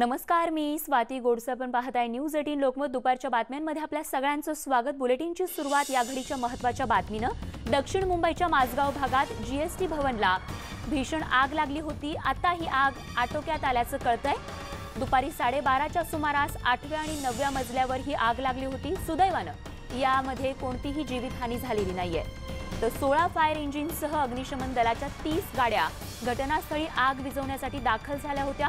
नमस्कार, मी स्वाती गोडसे. आपण पाहताय न्यूज 18 लोकमत. दुपारच्या बातम्यांमध्ये आपल्या सगळ्यांचं स्वागत. बुलेटिनची सुरुवात या घडीच्या महत्त्वाच्या बातमीनं. दक्षिण मुंबईच्या माझगाव भागात जीएसटी भवनला भीषण आग लागली होती. आता ही आग आटोक्यात आल्याचं कळतंय. दुपारी 12:30च्या सुमारास 8व्या आणि 9व्या मजल्यावर ही आग लागली होती. सुदैवानं यामध्ये कोणतीही जीवितहानी झालेली नाहीये. तर 16 फायर इंजिनसह अग्निशमन दलाच्या 30 गाड्या घटनास्थळी आग विझवण्यासाठी दाखल झाल्या होत्या.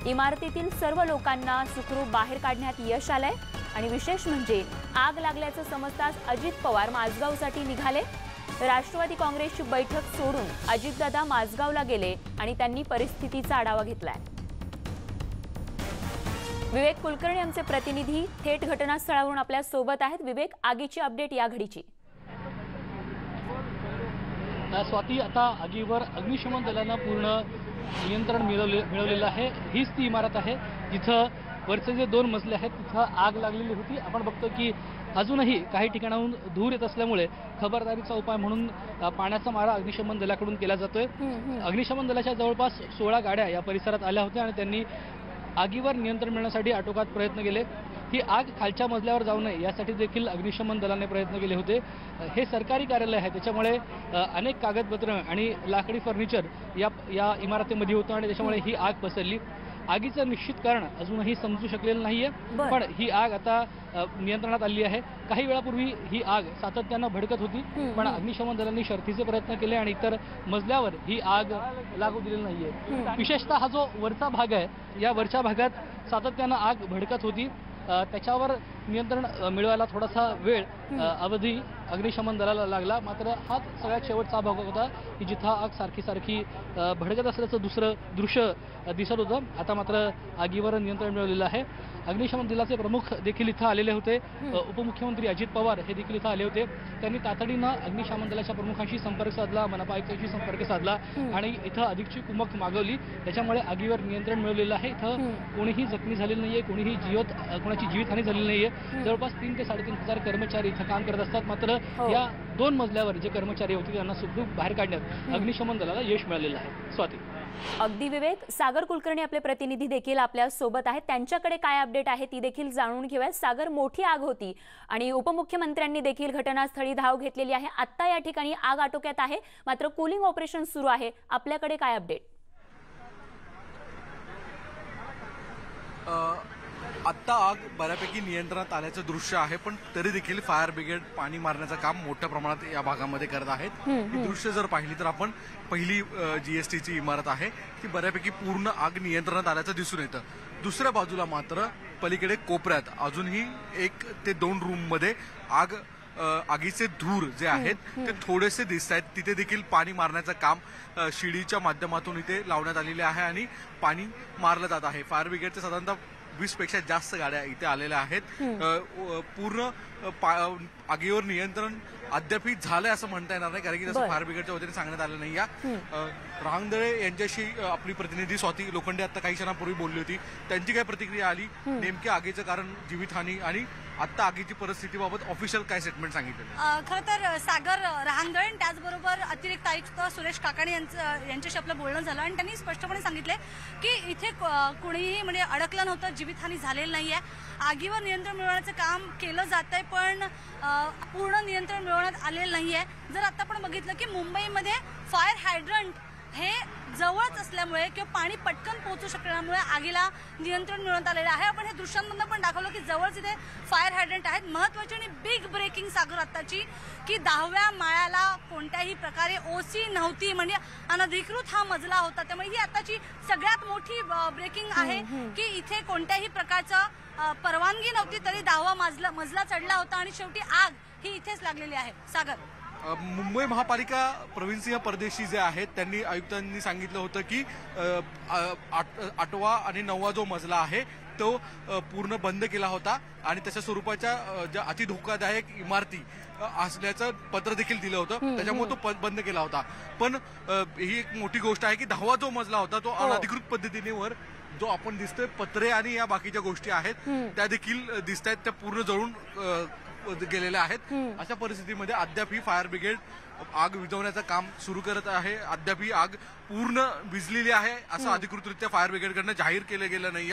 इमारतीतील सर्व लोकांना सुखरूप बाहेर काढण्यात यश आलंय. आणि विशेष म्हणजे आग लागल्याचं समजताच अजित पवार माझगावसाठी निघाले. राष्ट्रवादी काँग्रेसची बैठक सोडून अजितदादा माझगावला गेले आणि त्यांनी परिस्थितीचा आढावा घेतलाय. विवेक कुलकर्णी आमचे प्रतिनिधी थेट घटनास्थळावरून आपल्या सोबत आहेत. विवेक, आगीची अपडेट या घडीची. स्वाती, आता आगीवर अग्निशमन दलानं पूर्ण नियंत्रण मिळवलेलं आहे. हीच ती इमारत आहे जिथं वरचे जे 2 मजले आहेत तिथं आग लागलेली होती. आपण बघतो की अजूनही काही ठिकाणाहून धूर येत असल्यामुळे खबरदारीचा उपाय म्हणून पाण्याचा मारा अग्निशमन दलाकडून केला जातोय. अग्निशमन दलाच्या जवळपास 16 गाड्या या परिसरात आल्या होत्या आणि त्यांनी आगीवर नियंत्रण मिळवण्यासाठी आटोकाट प्रयत्न केले. ही आग खालच्या मजल्यावर जाऊ नये यासाठी देखील अग्निशमन दलाने प्रयत्न केले होते. हे सरकारी कार्यालय आहे, त्याच्यामुळे अनेक कागदपत्र आणि लाकडी फर्निचर या इमारतीमध्ये होतं आणि त्याच्यामुळे ही आग पसरली. आगीचं निश्चित कारण अजूनही समजू शकलेलं नाहीये, पण ही आग आता नियंत्रणात आली आहे. काही वेळापूर्वी ही आग सातत्यानं भडकत होती, पण अग्निशमन दलांनी शर्थीचे प्रयत्न केले आणि इतर मजल्यावर ही आग लागू दिलेली नाहीये. विशेषतः हा जो वरचा भाग आहे, या वरच्या भागात सातत्यानं आग भडकत होती. त्याच्यावर नियंत्रण मिळवायला थोडासा वेळ अवधी अग्निशमन दलाला लागला. मात्र हाच सगळ्यात शेवटचा भाग होता की जिथं आग सारखी भडकत असल्याचं दुसरं दृश्य दिसत होतं. आता मात्र आगीवर नियंत्रण मिळवलेलं आहे. अग्निशमन दलाचे प्रमुख देखील इथं आलेले होते. उपमुख्यमंत्री अजित पवार हे देखील इथं आले होते. त्यांनी तातडीनं अग्निशमन दलाच्या प्रमुखांशी संपर्क साधला, मनपा आयुक्तांशी संपर्क साधला आणि इथं अधिकची कुमक मागवली. त्याच्यामुळे आगीवर नियंत्रण मिळवलेलं आहे. इथं कोणीही जखमी झालेलं नाहीये, कोणाची जीवितहानी झालेली नाहीये. जवळपास 3,000 ते 3,500 कर्मचारी इथं काम करत असतात. मात्र या 2 मजल्यावर जे कर्मचारी होते त्यांना सुखरूप बाहेर काढण्यात अग्निशमन दलाला यश मिळालेलं आहे. स्वाती. अगदी विवेक. सागर कुलकर्णी आपले प्रतिनिधी देखील आपल्या सोबत आहेत. त्यांच्याकडे काय अपडेट आहे ती देखील जाणून घेऊया. सागर, मोठी आग होती आणि उपमुख्यमंत्र्यांनी देखील घटनास्थळी धाव घेतलेली आहे. आता या ठिकाणी आग आटोक्यात आहे, मात्र कूलिंग ऑपरेशन सुरू आहे. आपल्याकडे काय अपडेट? आत्ता आग बऱ्यापैकी नियंत्रणात आल्याचं दृश्य आहे, पण तरी देखील फायर ब्रिगेड पाणी मारण्याचं काम मोठ्या प्रमाणात या भागामध्ये करत आहेत. ही दृश्य जर पाहिली तर आपण पहिली जीएसटीची इमारत आहे ती बऱ्यापैकी पूर्ण आग नियंत्रणात आल्याचं दिसून येतं. दुसऱ्या बाजूला मात्र पलीकडे कोपऱ्यात अजूनही 1 ते 2 रूममध्ये आगीचे धूर जे आहेत ते थोडेसे दिसत आहेत. तिथे देखील पाणी मारण्याचं काम शिडीच्या माध्यमातून इथे लावण्यात आलेले आहे आणि पाणी मारलं जात आहे. फायर ब्रिगेडचे साधारणतः 20 पेक्षा जास्त गाड्या इथे आलेल्या आहेत. पूर्ण आगीवर नियंत्रण अद्यापही झालंय असं म्हणता येणार नाही, कारण की जसं फायर ब्रिगेडच्या वतीने सांगण्यात आलं नाही. रहांगदळे यांच्याशी आपली प्रतिनिधी स्वाती लोखंडे आता काही क्षणांपूर्वी बोलली होती. त्यांची काय प्रतिक्रिया आली, नेमके आगीचं कारण, जीवितहानी आणि आता आगीची परिस्थितीबाबत ऑफिशियल काय स्टेटमेंट सांगितलं? खरं तर सागर, रहांगदळे त्याचबरोबर अतिरिक्त आयुक्त सुरेश काकाणी यांच्याशी आपलं बोलणं झालं आणि त्यांनी स्पष्टपणे सांगितले की इथे कुणीही म्हणजे अडकलं नव्हतं, जीवितहानी झालेली नाहीये. आगीवर नियंत्रण मिळवण्याचं काम केलं जात आहे, पण पूर्ण नियंत्रण मिळवण्यात आलेलं नाहीये. जर आता आपण बघितलं की मुंबईमध्ये फायर हायड्रंट हे जवळच असल्यामुळे किंवा पाणी पटकन पोहोचू शकल्यामुळे आगीला नियंत्रण मिळवण्यात आलेलं आहे. आपण हे दृश्यांमधून पण दाखवलं की जवळच इथे फायर हायड्रंट आहेत. महत्त्वाची आणि बिग ब्रेकिंग सागर आत्ताची की 10व्या माळ्याला कोणत्याही प्रकारे ओसी नव्हती, म्हणजे अनधिकृत हा मजला होता. त्यामुळे ही आताची सगळ्यात मोठी ब्रेकिंग आहे की इथे कोणत्याही प्रकारचं परवानगी नव्हती, तरी 10वा मजला चढला होता आणि शेवटी आग ही इथेच लागलेली आहे. सागर. मुंबई महापालिका प्रवीणसिंह परदेशी जे आहेत त्यांनी आयुक्तांनी सांगितलं होतं की 8वा आणि 9वा जो मजला आहे तो पूर्ण बंद केला होता आणि त्याच्या स्वरूपाच्या ज्या अतिधोकादायक इमारती असल्याचं पत्र देखील दिलं होतं, त्याच्यामुळे तो बंद केला होता. पण ही एक मोठी गोष्ट आहे की 10वा जो मजला होता तो अनधिकृत पद्धतीने वर जो आपण दिसतोय पत्रे आणि या बाकीच्या गोष्टी आहेत त्या देखील दिसत आहेत, त्या पूर्ण जळून गेलेले आहेत. अशा परिस्थितीमध्ये अद्याप ही फायर ब्रिगेड आग विझवण्याचं काम सुरू करत आहे. अद्याप ही आग पूर्ण विझलेली आहे असं अधिकृतरित्या फायर ब्रिगेडकडनं जाहीर केलं गेलं नाही.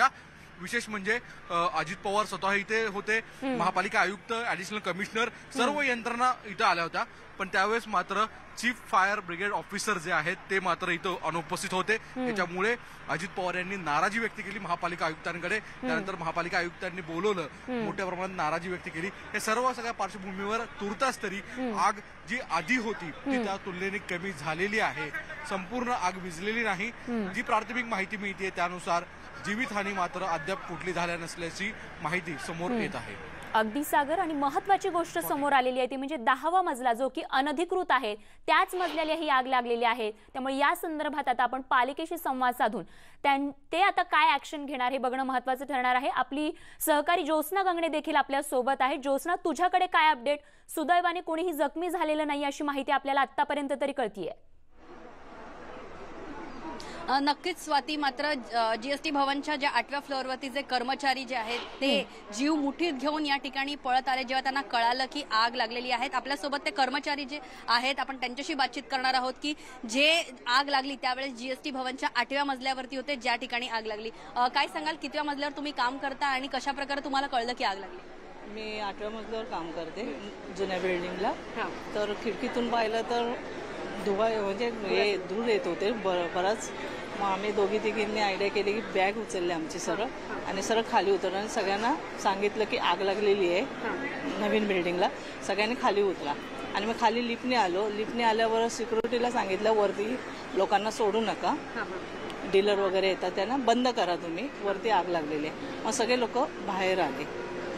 विशेष म्हणजे अजित पवार स्वतः इथे होते, महापालिका आयुक्त, ऍडिशनल कमिशनर, सर्व यंत्रणा इथं आल्या होत्या. पण त्यावेळेस मात्र चीफ फायर ब्रिगेड ऑफिसर जे आहेत ते मात्र इथं अनुपस्थित होते. त्याच्यामुळे अजित पवार यांनी नाराजी व्यक्त केली महापालिका आयुक्तांकडे. त्यानंतर महापालिका आयुक्तांनी बोलवलं, मोठ्या प्रमाणात नाराजी व्यक्त केली. हे सर्व सगळ्या पार्श्वभूमीवर तुर्तास तरी आग जी आधी होती ती त्या तुलनेने कमी झालेली आहे. संपूर्ण आग विझलेली नाही. जी प्राथमिक माहिती मिळते त्यानुसार जीवितहानी मात्र अद्याप कुठली झाल्या नसल्याची माहिती समोर येत आहे. अगदी सागर, आणि महत्वाची गोष्ट समोर आलेली आहे ती म्हणजे 10वा मजला जो की अनधिकृत आहे त्याच मजल्याला ही आग लागलेली आहे. त्यामुळे या संदर्भात आता आपण पालिकेशी संवाद साधून ते आता काय ऍक्शन घेणार हे बघणं महत्वाचं ठरणार आहे. आपली सहकारी ज्योत्स्ना गंगणे देखील आपल्या सोबत आहे. ज्योत्स्ना, तुझ्याकडे काय अपडेट? सुदैवाने कोणीही जखमी झालेलं नाही अशी माहिती आपल्याला आतापर्यंत तरी कळतीये. नक्कीच स्वाती, मात्र जीएसटी भवनच्या ज्या 8व्या फ्लोअरवरती जे कर्मचारी जे आहेत ते जीव मुठीत घेऊन या ठिकाणी पळत आले जेव्हा त्यांना कळालं की आग लागलेली आहे. आपल्यासोबत ते कर्मचारी जे आहेत आपण त्यांच्याशी बातचीत करणार आहोत की जे आग लागली त्यावेळेस जीएसटी भवनच्या 8व्या मजल्यावरती होते ज्या ठिकाणी आग लागली. काय सांगाल, कितव्या मजल्यावर तुम्ही काम करता आणि कशा प्रकारे तुम्हाला कळलं की आग लागली? मी 8व्या मजल्यावर काम करते जुन्या बिल्डिंगला. तर खिडकीतून पाहिलं तर धुवा म्हणजे हे धूर येत होते बराच. मग आम्ही दोघी तिघींनी आयडिया केली की बॅग उचलली आमची सरळ आणि सरळ खाली उतरलं आणि सगळ्यांना सांगितलं की आग लागलेली आहे नवीन बिल्डिंगला. सगळ्यांनी खाली उतरा आणि मग खाली लिफ्टने आलो. लिफ्टने आल्यावर सिक्युरिटीला सांगितलं वरती लोकांना सोडू नका, डीलर वगैरे येतात त्यांना बंद करा तुम्ही, वरती आग लागलेली आहे. मग सगळे लोक बाहेर आले,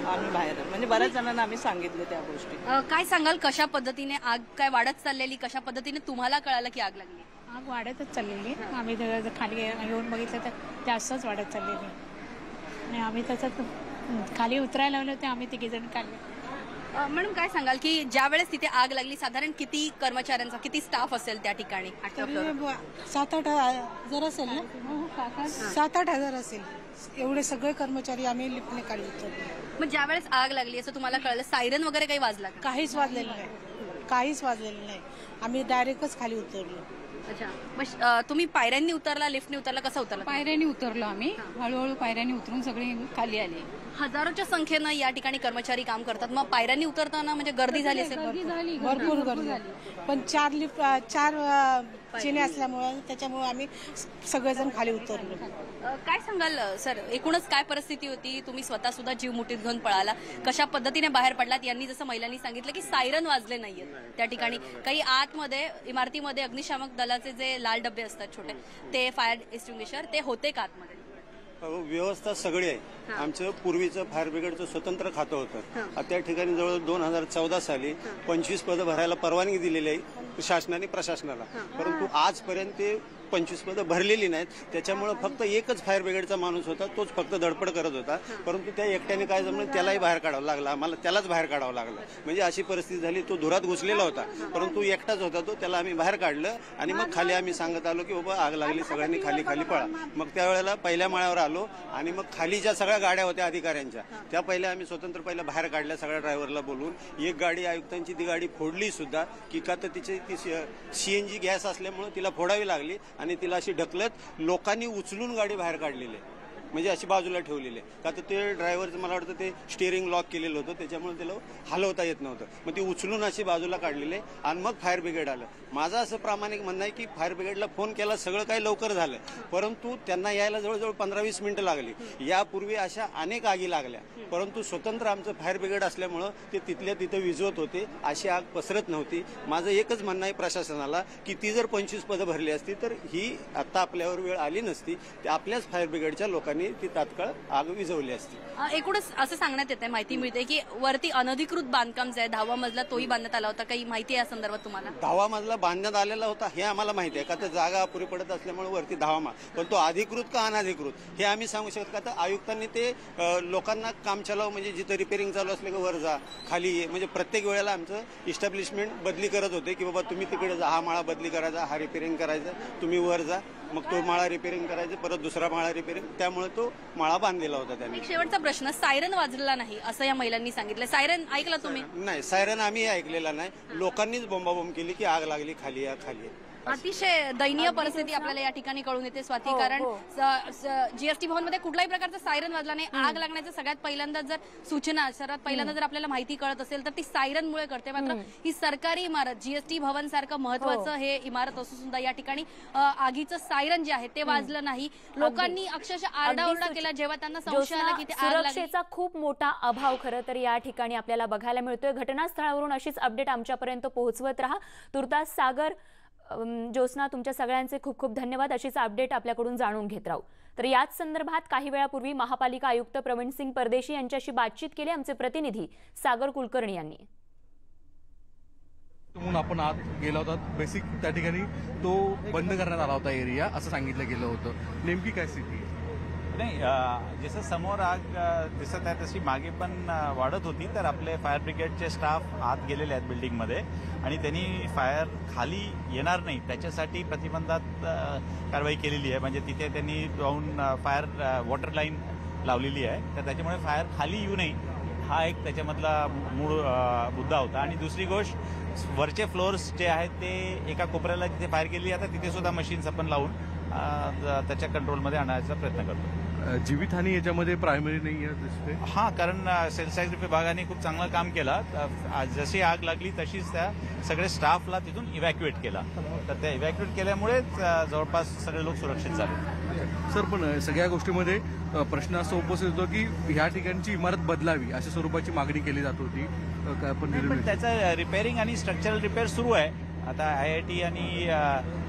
आम्ही बाहेर म्हणजे बऱ्याच जणांना आम्ही सांगितलं त्या गोष्टी. काय सांगाल, कशा पद्धतीने आग काय वाढत चाललेली, कशा पद्धतीने तुम्हाला कळालं की आग लागली? आग वाढतच चाललेली. आम्ही खाली येऊन बघितलं तर जास्तच वाढत चाललेली आणि आम्ही त्याच्यात खाली उतरायला लावले होते आम्ही तिघीजण खाली. मॅडम, काय सांगाल की ज्या वेळेस तिथे आग लागली साधारण किती कर्मचाऱ्यांचा, किती स्टाफ असेल त्या ठिकाणी? 7-8 हजार असेल ना, 7-8 हजार असेल. एवढे सगळे कर्मचारी आम्ही लिफ्टने खाली उतरले. मग ज्या वेळेस आग लागली असं तुम्हाला कळलं, सायरन वगैरे काही वाजला? काहीच वाजलेलं नाही, काहीच वाजलेलं नाही. आम्ही डायरेक्टच खाली उतरलो. अच्छा, मग तुम्ही पायऱ्यांनी उतरला, लिफ्टने उतरला, कसं उतरला? पायऱ्यांनी उतरलो आम्ही. हळूहळू पायऱ्यांनी उतरून सगळे खाली आले. हजारोच्या संख्येनं या ठिकाणी कर्मचारी काम करतात. मग पायऱ्यांनी उतरताना म्हणजे गर्दी झाली असेल? भरपूर गर्दी झाली. पण 4 चिने असल्यामुळे त्याच्यामुळे आम्ही सगळेजण खाली उतरलो. काय सांगाल सर, एकूणच काय परिस्थिती होती? तुम्ही स्वतः सुद्धा जीव मुठीत घेऊन पळाला, कशा पद्धतीने बाहेर पडलात? यांनी जसं महिलांनी सांगितलं की सायरन वाजले नाहीयेत त्या ठिकाणी. काही आतमध्ये इमारतीमध्ये अग्निशामक दलाचे जे लाल डबे असतात छोटे, ते फायर एक्सटिंग्विशर, ते होते का आतमध्ये? व्यवस्था सगळी आहे. आमचं पूर्वीचं फायर ब्रिगेडचं स्वतंत्र खातं होतं. त्या ठिकाणी जवळ 2014 साली 25 पदं भरायला परवानगी दिलेली आहे शासनाने प्रशासनाला. परंतु आजपर्यंत ते 25 पदं भरलेली नाहीत. त्याच्यामुळे फक्त एकच फायर ब्रिगेडचा माणूस होता, तोच फक्त धडपड करत होता. परंतु त्या एकट्याने काय जमलं, त्यालाही बाहेर काढावं लागलं, आम्हाला त्यालाच बाहेर काढावं लागलं. म्हणजे अशी परिस्थिती झाली. तो धुरात घुसलेला होता, परंतु एकटाच होता तो, त्याला आम्ही बाहेर काढलं आणि मग खाली आम्ही सांगत आलो की बाबा आग लागली, सगळ्यांनी खाली खाली पळा. मग त्यावेळेला पहिल्या माळ्यावर आलो आणि मग खाली ज्या सगळ्या गाड्या होत्या अधिकाऱ्यांच्या, त्या पहिल्या आम्ही स्वतंत्र पहिल्या बाहेर काढल्या सगळ्या ड्रायव्हरला बोलून. एक गाडी आयुक्तांची ती गाडी फोडली सुद्धा, की का तर तिची ती CNG गॅस असल्यामुळे तिला फोडावी लागली आणि तिला अशी ढकलत लोकांनी उचलून गाडी बाहेर काढलेली आहे. म्हणजे अशी बाजूला ठेवलेली आहे. का तर ते ड्रायव्हरचं मला वाटतं ते स्टिअरिंग लॉक केलेलं होतं, त्याच्यामुळे त्याला हलवता येत नव्हतं. मग ती उचलून अशी बाजूला काढलेली आहे आणि मग फायर ब्रिगेड आलं. माझं असं प्रामाणिक म्हणणं आहे की फायर ब्रिगेडला फोन केला, सगळं काही लवकर झालं, परंतु त्यांना यायला जवळजवळ 15-20 मिनिटं लागली. यापूर्वी अशा अनेक आगी लागल्या, परंतु स्वतंत्र आमचं फायर ब्रिगेड असल्यामुळं ते तिथल्या तिथं विझवत होते, अशी आग पसरत नव्हती. माझं एकच म्हणणं आहे प्रशासनाला की ती जर 25 पदं भरली असती तर ही आता आपल्यावर वेळ आली नसती. ते आपल्याच फायर ब्रिगेडच्या लोकांनी ती तात्काळ आग विझवली असती. एकूणच असं सांगण्यात येते, माहिती मिळते की वरती अनधिकृत बांधकाम जे आहे 10वा मजला तोही बांधण्यात आला होता. काही माहिती आहे या संदर्भात तुम्हाला? 10वा मजला बांधण्यात आलेला होता हे आम्हाला माहिती आहे, का तर जागा अपुरी पडत असल्यामुळे वरती 10वा मजला. पण तो अधिकृत का अनधिकृत हे आम्ही सांगू शकतो का? तर आयुक्तांनी ते लोकांना काम चालव, म्हणजे जिथं रिपेअरिंग चालू असले की वर जा, खाली ये, म्हणजे प्रत्येक वेळेला आमचं इस्टॅब्लिशमेंट बदली करत होते की बाबा तुम्ही तिकडे जा, हा माळा बदली करायचा, हा रिपेअरिंग करायचा, तुम्ही वर जा, मग तो माळा रिपेअरिंग करायचा, परत दुसरा माळा रिपेअरिंग. त्यामुळे त्यामुळे तो मळा बांधलेला होता त्यांनी. एक शेवटचा प्रश्न, सायरन वाजलेला नाही असं या महिलांनी सांगितलं, सायरन ऐकला तुम्ही? नाही, सायरन आम्ही ऐकलेला नाही. लोकांनीच बोंबाबोंब केली की आग लागली, खाली या, खाली या. अतिशय दयनीय परिस्थिती आपल्याला या ठिकाणी कळून येते स्वाती, कारण जीएसटी भवन मध्ये कुठल्याही प्रकारचा सायरन वाजला नाही. आग लागण्याचं सगळ्यात पहिल्यांदा जर सूचना, सर्वात पहिल्यांदा जर आपल्याला माहिती कळत असेल तर ती सायरनमुळे कळते. मात्र ही सरकारी इमारत, जीएसटी भवन सारखं महत्वाचं हे इमारत असून सुद्धा या ठिकाणी आगीचं सायरन जे आहे ते वाजलं नाही. लोकांनी अक्षरशः आरडाओरडा केला जेव्हा त्यांना संशय आला की ते आग लागली. सुरक्षेचा खूप मोठा अभाव खरं तर या ठिकाणी आपल्याला बघायला मिळतोय. घटनास्थळावरून अशीच अपडेट आमच्यापर्यंत पोहोचवत राहा. तुर्तास सागर, ज्योत्स्ना, तुमच्या सगळ्यांचे खूप खूप धन्यवाद. अशीच अपडेट आपल्याकडून जाणून घेत राहू. तर याच संदर्भात काही वेळापूर्वी महापालिका आयुक्त प्रवीण सिंग परदेशी यांच्याशी बातचीत केली आमचे प्रतिनिधी सागर कुलकर्णी यांनी. म्हणून आपण आत गेला होता, बेसिक त्या ठिकाणी तो बंद करण्यात आला होता एरिया, असं सांगितलं गेलं होतं. नेमकी काय स्थिती? नाही, जसं समोर आग दिसत आहे तशी मागे पण वाढत होती. तर आपले फायर ब्रिगेडचे स्टाफ आत गेलेले आहेत बिल्डिंगमध्ये आणि त्यांनी फायर खाली येणार नाही त्याच्यासाठी प्रतिबंधात कारवाई केलेली आहे. म्हणजे तिथे त्यांनी जाऊन फायर वॉटर लाईन लावलेली आहे, तर त्याच्यामुळे फायर खाली येऊ नये हा एक त्याच्यामधला मूळ मुद्दा होता. आणि दुसरी गोष्ट, वरचे फ्लोअर्स जे आहेत ते एका कोपऱ्याला जिथे फायर केली आता तिथे सुद्धा मशीन्स आपण लावून त्याच्या कंट्रोलमध्ये आणण्याचा प्रयत्न करतो. जीवितहानी याच्यामध्ये प्रायमरी नाही आहे दिसते? हां, कारण सेल सायन्स विभागाने खूप चांगलं काम केलं. जशी आग लागली तशीच त्या सगळे स्टाफला तिथून इव्हॅक्युएट केला. तर त्या इव्हॅक्युएट केल्यामुळेच जवळपास सगळे लोक सुरक्षित झाले. सर, पण सगळ्या गोष्टीमध्ये प्रश्न असा उपस्थित होतो की ह्या ठिकाणची इमारत बदलावी अशा स्वरूपाची मागणी केली जात होती. पण त्याचं रिपेअरिंग आणि स्ट्रक्चरल रिपेअर सुरू आहे. आता IIT आणि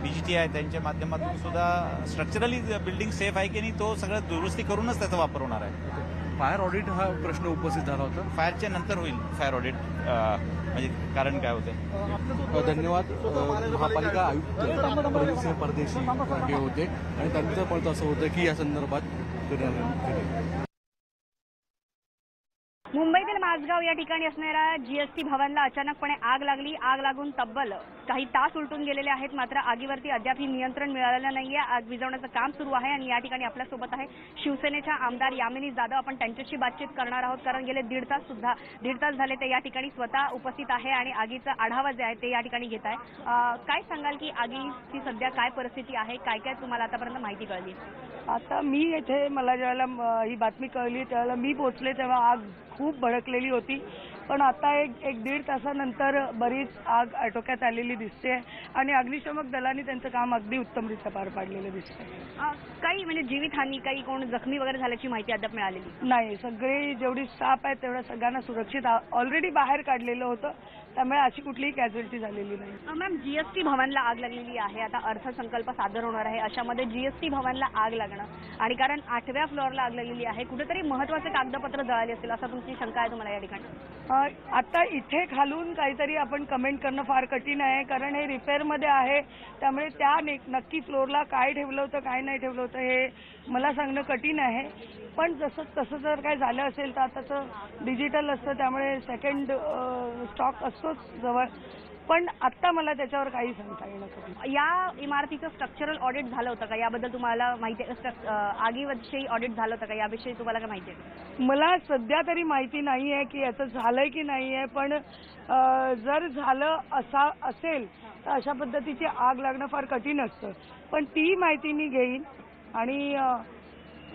BGTI त्यांच्या माध्यमातून सुद्धा स्ट्रक्चरली बिल्डिंग सेफ आहे की नाही तो सगळं दुरुस्ती करूनच त्याचा वापर होणार आहे. फायर ऑडिट हा प्रश्न उपस्थित झाला होता. फायरच्या नंतर होईल फायर ऑडिट, म्हणजे कारण काय होते. धन्यवाद. महापालिका आयुक्त प्रवीण सिंह परदेशी हे होते आणि त्यांचं मत असं होतं की या संदर्भात मुंबईतील माझगाव या ठिकाणी असणाऱ्या जीएसटी भवनला अचानकपणे आग लागली. आग लागून तब्बल काही तास उलटून गेलेले आहेत, मात्र आगीवरती अद्यापही नियंत्रण मिळालेलं नाहीये. आग विझवण्याचं काम सुरू आहे आणि या ठिकाणी आपल्यासोबत आहे शिवसेनेच्या आमदार यामिनी जाधव. आपण त्यांच्याशी बातचीत करणार आहोत, कारण गेले दीड तास झाले ते या ठिकाणी स्वतः उपस्थित आहे आणि आगीचा आढावा जे आहे ते या ठिकाणी घेत आहे. काय सांगाल की आगीची सध्या काय परिस्थिती आहे, काय काय तुम्हाला आतापर्यंत माहिती कळली? आता मी येथे, मला ज्यावेळेला ही बातमी कळली त्यावेळेला मी पोहोचले तेव्हा आग खूप भडकलेली होती, पण आता एक दीड तासानंतर बरीच आग आटोक्यात आलेली दिसते आणि अग्निशमक दलाने त्यांचं काम अगदी उत्तमरित्या पार पाडलेलं दिसतंय. काही म्हणजे जीवितहानी, काही कोण जखमी वगैरे झाल्याची माहिती अद्याप मिळालेली नाही. सगळे जेवढी स्टाफ आहे तेवढ्या सगळ्यांना सुरक्षित ऑलरेडी बाहेर काढलेलं होतं, त्यामुळे अशी कुठलीही कॅज्युअल्टी झालेली नाही. मॅम, जीएसटी भवनला आग लागलेली आहे, आता अर्थसंकल्प सादर होणार आहे, अशामध्ये जीएसटी भवनला आग लागणं आणि कारण 8व्या फ्लोअरला आग लागलेली आहे, कुठेतरी महत्वाचे कागदपत्र जळाली असतील असं तुमची शंका आहे तुम्हाला या ठिकाणी? आता इथे खालून काहीतरी आपण कमेंट करणं फार कठीण आहे, कारण हे रिपेअरमध्ये आहे, त्यामुळे त्या नक्की फ्लोअरला काय ठेवलं होतं काय नाही ठेवलं होतं हे मला सांगणं कठीण आहे. पण तसं जर काय झालं असेल तर आताचं डिजिटल असतं त्यामुळे सेकंड स्टॉक असतोच जवळ, पण आता मला त्याच्यावर काही सांगता येणार. या इमारतीचं स्ट्रक्चरल ऑडिट झालं होतं का, याबद्दल तुम्हाला माहिती आहे? आगीविषयी ऑडिट झालं होतं का, याविषयी तुम्हाला काय माहिती आहे? मला सध्या तरी माहिती नाही आहे की याचं झालंय की नाही आहे, पण जर झालं असेल तर अशा पद्धतीची आग लागणं फार कठीण असतं, पण ती माहिती मी घेईन आणि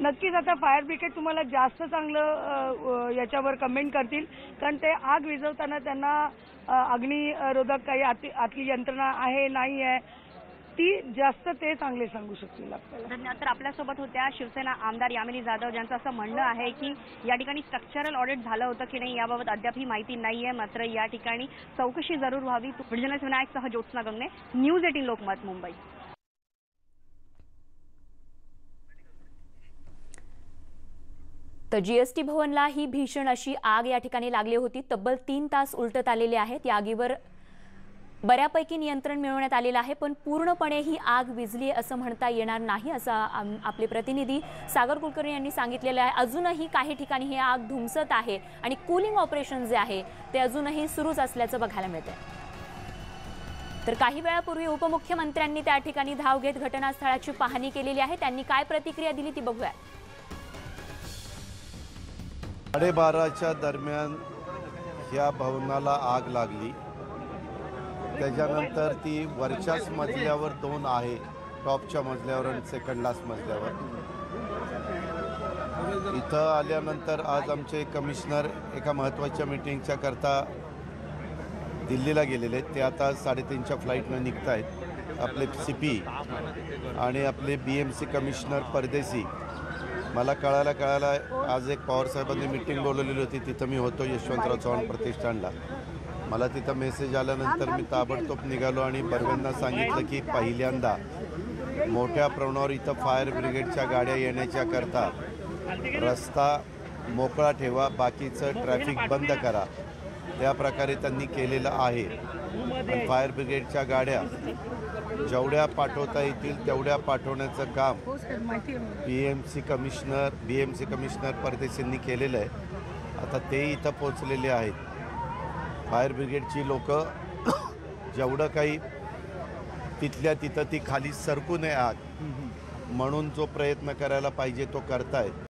नक्कीच आता फायर ब्रिगेड तुम्हाला जास्त चांगलं याच्यावर कमेंट करतील, कारण ते आग विझवताना त्यांना अग्निरोधक काही आतली यंत्रणा आहे नाही आहे ती जास्त ते चांगले सांगू शकतील आपल्याला. धन्यवाद. तर आपल्यासोबत होत्या शिवसेना आमदार यामिनी जाधव, ज्यांचं असं म्हणणं आहे की या ठिकाणी स्ट्रक्चरल ऑडिट झालं होतं की नाही याबाबत अद्यापही माहिती नाहीये, मात्र या ठिकाणी चौकशी जरूर व्हावी. जर्नलिस्ट विनायकसह ज्योत्स्ना गंगणे, न्यूज 18 लोकमत, मुंबई. तर जीएसटी भवनला ही भीषण अशी आग या ठिकाणी लागली होती. तब्बल 3 तास उलटत आलेले आहेत. या आगीवर बऱ्यापैकी नियंत्रण मिळवण्यात आलेलं आहे, पण पूर्णपणे ही आग विझली असं म्हणता येणार नाही असं आपले प्रतिनिधी सागर कुलकर्णी यांनी सांगितलेलं आहे. अजूनही काही ठिकाणी ही आग धुमसत आहे आणि कूलिंग ऑपरेशन जे आहे ते अजूनही सुरूच असल्याचं बघायला मिळतंय. तर काही वेळापूर्वी उपमुख्यमंत्र्यांनी त्या ठिकाणी धाव घेत घटनास्थळाची पाहणी केलेली आहे. त्यांनी काय प्रतिक्रिया दिली ती बघूया. 12:30च्या दरम्यान ह्या भवनाला आग लागली. त्याच्यानंतर ती वरच्याच मजल्यावर 2 आहे, टॉपच्या मजल्यावर आणि सेकंड लास्ट मजल्यावर. इथं आल्यानंतर आज आमचे कमिशनर एका महत्त्वाच्या मीटिंगच्या करता दिल्लीला गेलेले आहेत. ते आता 3:30च्या फ्लाईटनं निघत आहेत. आपले CP आणि आपले BMC कमिशनर परदेशी. मला कळायला आज एक पवारसाहेबांनी मीटिंग बोलवलेली होती, तिथं मी होतो यशवंतराव चव्हाण प्रतिष्ठानला. मला तिथं मेसेज आल्यानंतर मी ताबडतोब निघालो आणि बर्वेंना सांगितलं की पहिल्यांदा मोठ्या प्रमाणावर इथं फायर ब्रिगेडच्या गाड्या येण्याच्या करता रस्ता मोकळा ठेवा, बाकीचं ट्रॅफिक बंद करा. त्या प्रकारे त्यांनी केलेलं आहे. फायर ब्रिगेडच्या गाड्या जेवढ्या पाठवता येतील तेवढ्या पाठवण्याचं काम BMC कमिशनर परदेशींनी केलेलं आहे. आता ते इथं पोचलेले आहेत. फायर ब्रिगेडची लोक जेवढं काही तिथल्या तिथं ती खाली सरकू नये आग म्हणून जो प्रयत्न करायला पाहिजे तो करतायत.